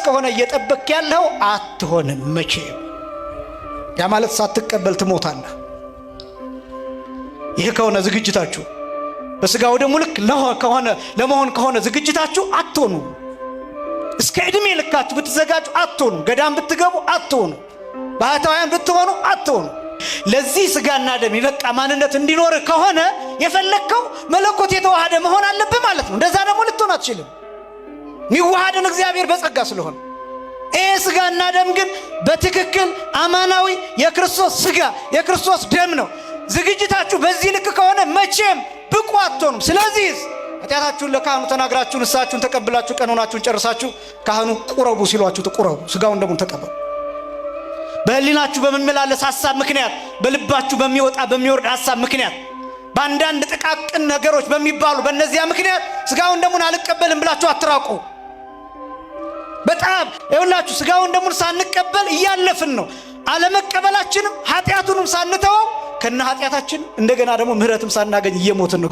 ከሆነ እየጠበክ ያለው አትሆንም መቼ። ያ ማለት ሳትቀበል ትሞታለህ። ይሄ ከሆነ ዝግጅታችሁ በስጋው ደሙ ልክ ለመሆን ከሆነ ዝግጅታችሁ አትሆኑ። እስከ ዕድሜ ልካችሁ ብትዘጋጁ አትሆኑ። ገዳም ብትገቡ አትሆኑ። ባህታውያን ብትሆኑ አትሆኑ። ለዚህ ስጋና ደም ይበቃ ማንነት እንዲኖር ከሆነ የፈለከው መለኮት የተዋሃደ መሆን አለብህ ማለት ነው። እንደዛ ደግሞ ልትሆን አትችልም። የሚዋሃደን እግዚአብሔር በጸጋ ስለሆነ ይሄ ስጋና ደም ግን በትክክል አማናዊ የክርስቶስ ስጋ የክርስቶስ ደም ነው። ዝግጅታችሁ በዚህ ልክ ከሆነ መቼም ብቁ አትሆኑም። ስለዚህ ኃጢአታችሁን ለካህኑ ተናግራችሁ ንስሐችሁን ተቀብላችሁ ቀኖናችሁን ጨርሳችሁ ካህኑ ቁረቡ ሲሏችሁ ተቁረቡ፣ ስጋውን ደሙን ተቀበሉ። በህሊናችሁ በመመላለስ ሐሳብ ምክንያት፣ በልባችሁ በሚወጣ በሚወርድ ሐሳብ ምክንያት፣ በአንዳንድ ጥቃቅን ነገሮች በሚባሉ በእነዚያ ምክንያት ስጋውን ደሙን አልቀበልም ብላችሁ አትራቁ። በጣም ይኸውላችሁ ስጋውን ደሙን ሳንቀበል እያለፍን ነው። አለመቀበላችንም ኃጢአቱንም ሳንተወው ከነ ኃጢአታችን እንደገና ደግሞ ምህረትም ሳናገኝ እየሞትን ነው።